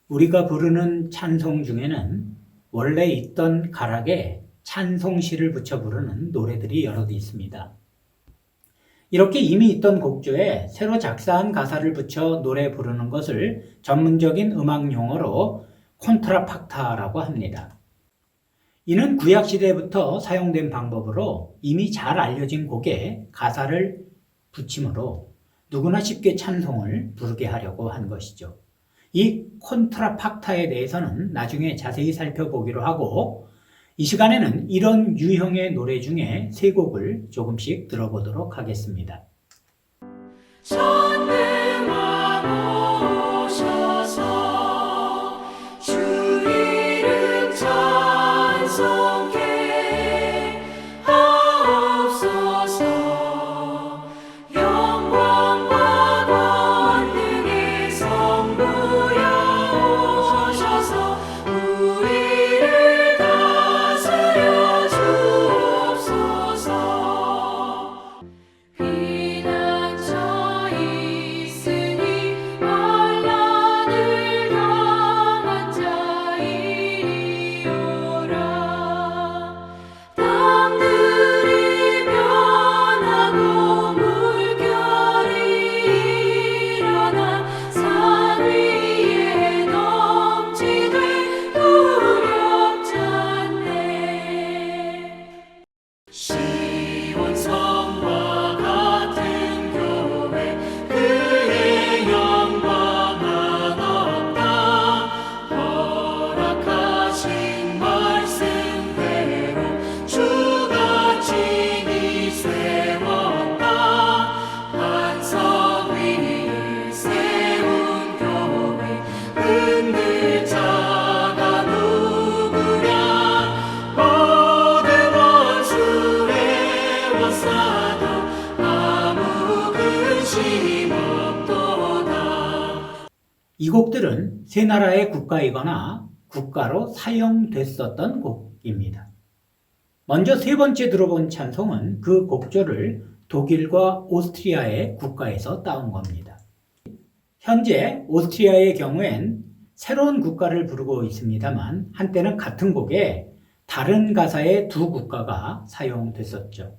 우리가 부르는 찬송 중에는 원래 있던 가락에 찬송시를 붙여 부르는 노래들이 여럿 있습니다. 이렇게 이미 있던 곡조에 새로 작사한 가사를 붙여 노래 부르는 것을 전문적인 음악 용어로 콘트라팍타라고 합니다. 이는 구약시대부터 사용된 방법으로 이미 잘 알려진 곡에 가사를 붙임으로 누구나 쉽게 찬송을 부르게 하려고 한 것이죠. 이 콘트라팍타에 대해서는 나중에 자세히 살펴보기로 하고, 이 시간에는 이런 유형의 노래 중에 세 곡을 조금씩 들어보도록 하겠습니다. 전능왕 오셔서 주 이름 찬송케 하옵소서. 영광과 권능의 성부여 오셔서 우리를 다스려 주옵소서. 피난처 있으니 환난을 당한 자이리오라. 땅들이 변하고 물결이 일어나 산 위에 넘치되 두렵지 않네. 시온 성과 같은 교회 그의 영광은 없다. 허락하신 말씀대로 주가 친히 세웠다. 반석 위를 세운 교회 흔들 자가 누구랴. 모든 원수를 에워싸도 아무 근심 없도다. 이 곡들은 세 나라의 국가이거나 국가로 사용됐었던 곡입니다. 먼저 세 번째 들어본 찬송은 그 곡조를 독일과 오스트리아의 국가에서 따온 겁니다. 현재 오스트리아의 경우엔 새로운 국가를 부르고 있습니다만 한때는 같은 곡에 다른 가사의 두 국가가 사용됐었죠.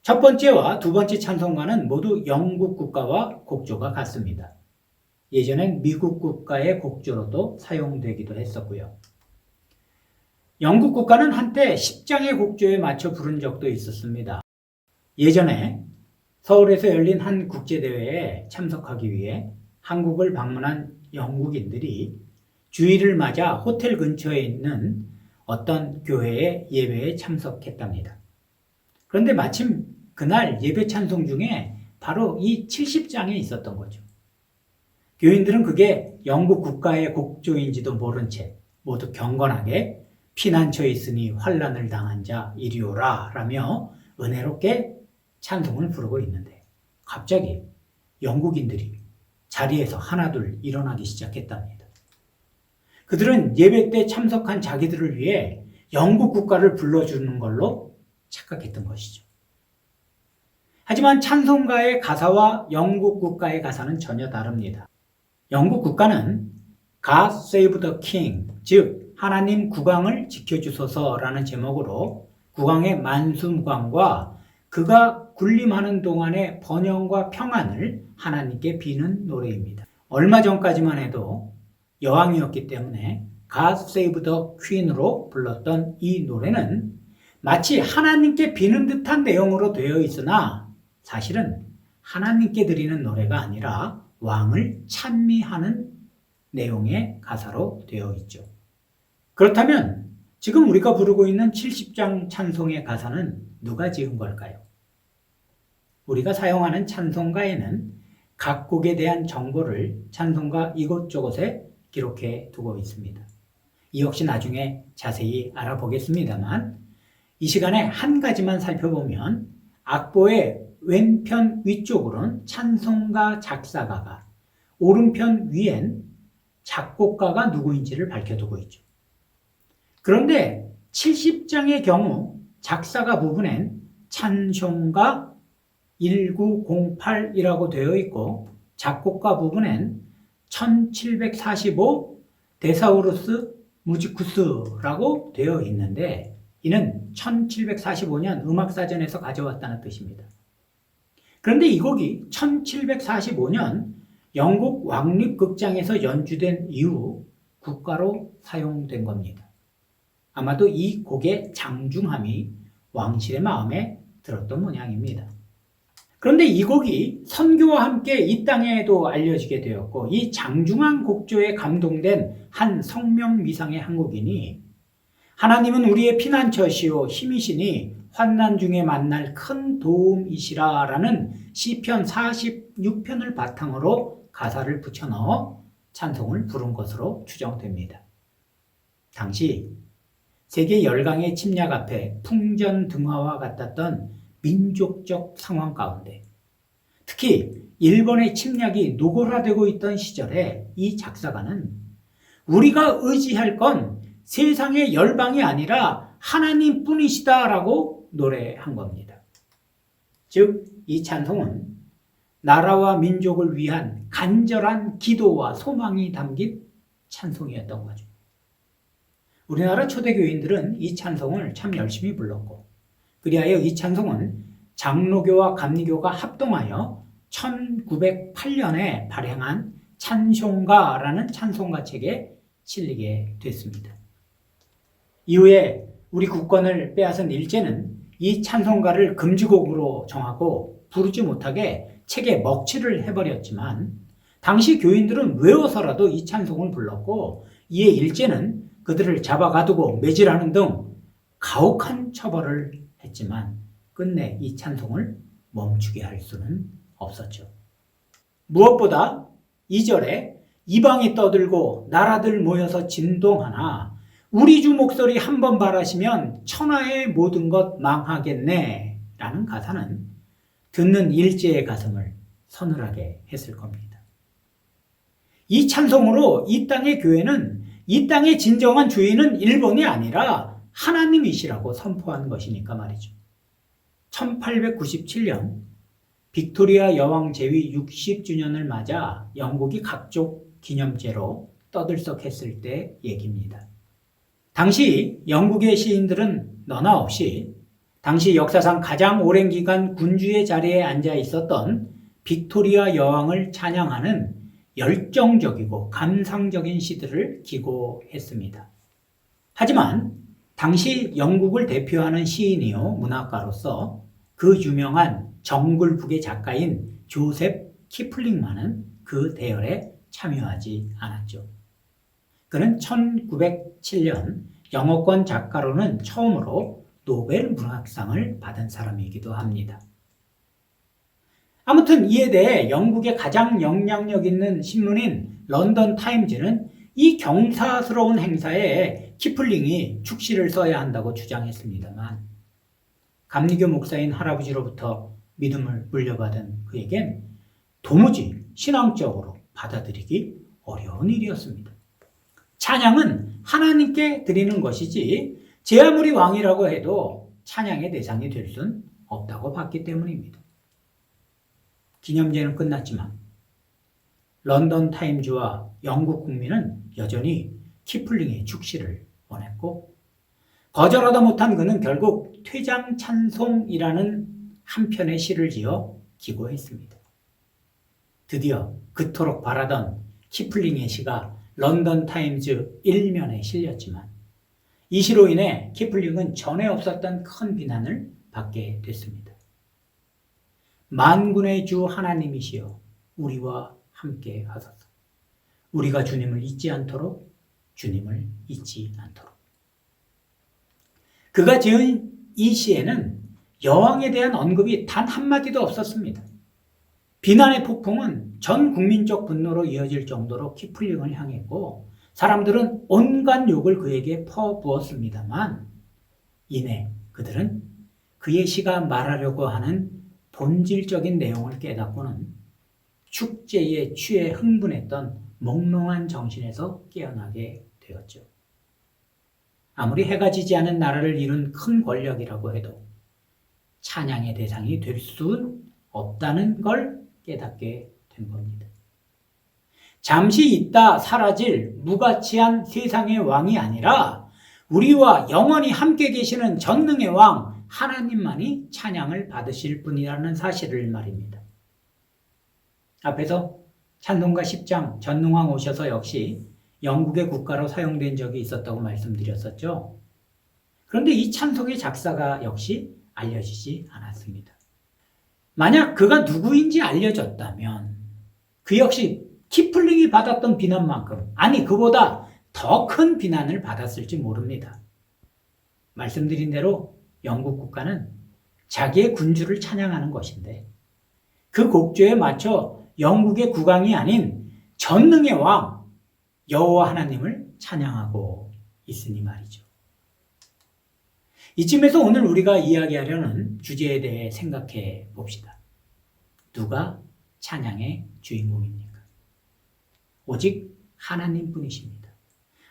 첫 번째와 두 번째 찬송가는 모두 영국 국가와 곡조가 같습니다. 예전엔 미국 국가의 곡조로도 사용되기도 했었고요. 영국 국가는 한때 10장의 곡조에 맞춰 부른 적도 있었습니다. 예전에 서울에서 열린 한 국제대회에 참석하기 위해 한국을 방문한 영국인들이 주일을 맞아 호텔 근처에 있는 어떤 교회의 예배에 참석했답니다. 그런데 마침 그날 예배 찬송 중에 바로 이 70장에 있었던 거죠. 교인들은 그게 영국 국가의 곡조인지도 모른 채 모두 경건하게 피난처에 있으니 환난을 당한 자 이리오라 라며 은혜롭게 찬송을 부르고 있는데 갑자기 영국인들이 자리에서 하나둘 일어나기 시작했답니다. 그들은 예배 때 참석한 자기들을 위해 영국 국가를 불러주는 걸로 착각했던 것이죠. 하지만 찬송가의 가사와 영국 국가의 가사는 전혀 다릅니다. 영국 국가는 God Save the King, 즉 하나님 국왕을 지켜주소서라는 제목으로 국왕의 만수무강과 그가 군림하는 동안의 번영과 평안을 하나님께 비는 노래입니다. 얼마 전까지만 해도 여왕이었기 때문에 God Save the Queen으로 불렀던 이 노래는 마치 하나님께 비는 듯한 내용으로 되어 있으나 사실은 하나님께 드리는 노래가 아니라 왕을 찬미하는 내용의 가사로 되어 있죠. 그렇다면 지금 우리가 부르고 있는 70장 찬송의 가사는 누가 지은 걸까요? 우리가 사용하는 찬송가에는 각 곡에 대한 정보를 찬송가 이곳저곳에 기록해 두고 있습니다. 이 역시 나중에 자세히 알아보겠습니다만 이 시간에 한 가지만 살펴보면 악보의 왼편 위쪽으로는 찬송가 작사가가, 오른편 위엔 작곡가가 누구인지를 밝혀두고 있죠. 그런데 70장의 경우 작사가 부분엔 찬송가 1908이라고 되어 있고 작곡가 부분엔 1745 데사우루스 무지쿠스라고 되어 있는데 이는 1745년 음악사전에서 가져왔다는 뜻입니다. 그런데 이 곡이 1745년 영국 왕립극장에서 연주된 이후 국가로 사용된 겁니다. 아마도 이 곡의 장중함이 왕실의 마음에 들었던 모양입니다. 그런데 이 곡이 선교와 함께 이 땅에도 알려지게 되었고 이 장중한 곡조에 감동된 한 성명미상의 한국인이 하나님은 우리의 피난처시오 힘이시니 환난 중에 만날 큰 도움이시라 라는 시편 46편을 바탕으로 가사를 붙여넣어 찬송을 부른 것으로 추정됩니다. 당시 세계 열강의 침략 앞에 풍전등화와 같았던 민족적 상황 가운데 특히 일본의 침략이 노골화되고 있던 시절에 이 작사가는 우리가 의지할 건 세상의 열방이 아니라 하나님뿐이시다라고 노래한 겁니다. 즉, 이 찬송은 나라와 민족을 위한 간절한 기도와 소망이 담긴 찬송이었던 거죠. 우리나라 초대교인들은 이 찬송을 참 열심히 불렀고 그리하여 이 찬송은 장로교와 감리교가 합동하여 1908년에 발행한 찬송가라는 찬송가책에 실리게 됐습니다. 이후에 우리 국권을 빼앗은 일제는 이 찬송가를 금지곡으로 정하고 부르지 못하게 책에 먹칠을 해버렸지만 당시 교인들은 외워서라도 이 찬송을 불렀고 이에 일제는 그들을 잡아가두고 매질하는 등 가혹한 처벌을 했지만 끝내 이 찬송을 멈추게 할 수는 없었죠. 무엇보다 2절에 이방이 떠들고 나라들 모여서 진동하나 우리 주 목소리 한번 바라시면 천하의 모든 것 망하겠네 라는 가사는 듣는 일제의 가슴을 서늘하게 했을 겁니다. 이 찬송으로 이 땅의 교회는 이 땅의 진정한 주인은 일본이 아니라 하나님이시라고 선포한 것이니까 말이죠. 1897년 빅토리아 여왕 제위 60주년을 맞아 영국이 각종 기념제로 떠들썩했을 때 얘기입니다. 당시 영국의 시인들은 너나 없이 당시 역사상 가장 오랜 기간 군주의 자리에 앉아 있었던 빅토리아 여왕을 찬양하는 열정적이고 감상적인 시들을 기고했습니다. 하지만 당시 영국을 대표하는 시인이요 문학가로서 그 유명한 정글북의 작가인 조셉 키플링만은 그 대열에 참여하지 않았죠. 그는 1907년 영어권 작가로는 처음으로 노벨 문학상을 받은 사람이기도 합니다. 아무튼 이에 대해 영국의 가장 영향력 있는 신문인 런던 타임즈는 이 경사스러운 행사에 키플링이 축시를 써야 한다고 주장했습니다만 감리교 목사인 할아버지로부터 믿음을 물려받은 그에겐 도무지 신앙적으로 받아들이기 어려운 일이었습니다. 찬양은 하나님께 드리는 것이지 제 아무리 왕이라고 해도 찬양의 대상이 될 수는 없다고 봤기 때문입니다. 기념제는 끝났지만 런던 타임즈와 영국 국민은 여전히 키플링의 축시를 원했고 거절하다 못한 그는 결국 퇴장 찬송이라는 한 편의 시를 지어 기고했습니다. 드디어 그토록 바라던 키플링의 시가 런던 타임즈 1면에 실렸지만 이 시로 인해 키플링은 전에 없었던 큰 비난을 받게 됐습니다. 만군의 주 하나님이시여 우리와 함께 하소서. 우리가 주님을 잊지 않도록 주님을 잊지 않도록. 그가 지은 이 시에는 여왕에 대한 언급이 단 한마디도 없었습니다. 비난의 폭풍은 전 국민적 분노로 이어질 정도로 키플링을 향했고 사람들은 온갖 욕을 그에게 퍼부었습니다만 이내 그들은 그의 시가 말하려고 하는 본질적인 내용을 깨닫고는 축제에 취해 흥분했던 몽롱한 정신에서 깨어나게 되었죠. 아무리 해가 지지 않은 나라를 이룬 큰 권력이라고 해도 찬양의 대상이 될 수는 없다는 걸 깨닫게 된 겁니다. 잠시 있다 사라질 무가치한 세상의 왕이 아니라 우리와 영원히 함께 계시는 전능의 왕 하나님만이 찬양을 받으실 분이라는 사실을 말입니다. 앞에서 찬송가 10장 전능왕 오셔서 역시 영국의 국가로 사용된 적이 있었다고 말씀드렸었죠. 그런데 이 찬송의 작사가 역시 알려지지 않았습니다. 만약 그가 누구인지 알려졌다면 그 역시 키플링이 받았던 비난만큼, 아니 그보다 더 큰 비난을 받았을지 모릅니다. 말씀드린 대로 영국 국가는 자기의 군주를 찬양하는 것인데 그 곡조에 맞춰 영국의 국왕이 아닌 전능의 왕 여호와 하나님을 찬양하고 있으니 말이죠. 이쯤에서 오늘 우리가 이야기하려는 주제에 대해 생각해 봅시다. 누가 찬양의 주인공입니까? 오직 하나님뿐이십니다.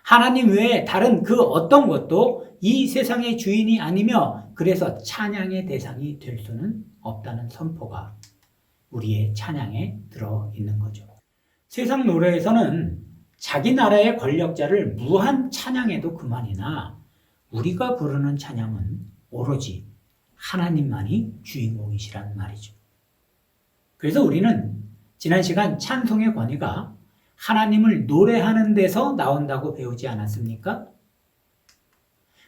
하나님 외에 다른 그 어떤 것도 이 세상의 주인이 아니며 그래서 찬양의 대상이 될 수는 없다는 선포가 우리의 찬양에 들어있는 거죠. 세상 노래에서는 자기 나라의 권력자를 무한 찬양해도 그만이나 우리가 부르는 찬양은 오로지 하나님만이 주인공이시란 말이죠. 그래서 우리는 지난 시간 찬송의 권위가 하나님을 노래하는 데서 나온다고 배우지 않았습니까?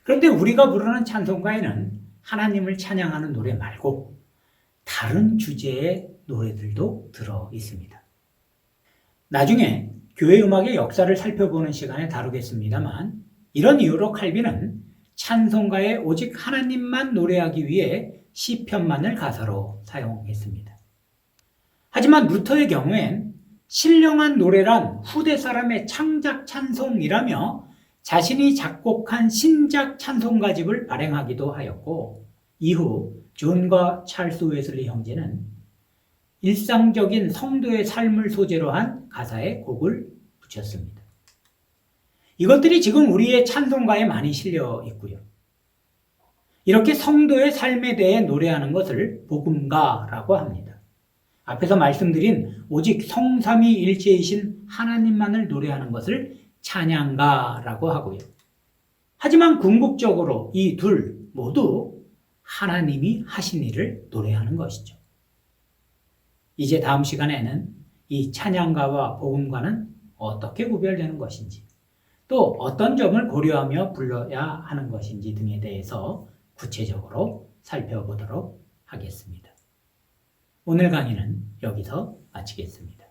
그런데 우리가 부르는 찬송가에는 하나님을 찬양하는 노래 말고 다른 주제의 노래들도 들어 있습니다. 나중에 교회 음악의 역사를 살펴보는 시간에 다루겠습니다만 이런 이유로 칼빈은 찬송가에 오직 하나님만 노래하기 위해 시편만을 가사로 사용했습니다. 하지만 루터의 경우엔 신령한 노래란 후대 사람의 창작 찬송이라며 자신이 작곡한 신작 찬송가집을 발행하기도 하였고 이후 존과 찰스 웨슬리 형제는 일상적인 성도의 삶을 소재로 한 가사에 곡을 붙였습니다. 이것들이 지금 우리의 찬송가에 많이 실려 있고요. 이렇게 성도의 삶에 대해 노래하는 것을 복음가라고 합니다. 앞에서 말씀드린 오직 성삼위일체이신 하나님만을 노래하는 것을 찬양가라고 하고요. 하지만 궁극적으로 이 둘 모두 하나님이 하신 일을 노래하는 것이죠. 이제 다음 시간에는 이 찬양가와 복음가는 어떻게 구별되는 것인지 또 어떤 점을 고려하며 불러야 하는 것인지 등에 대해서 구체적으로 살펴보도록 하겠습니다. 오늘 강의는 여기서 마치겠습니다.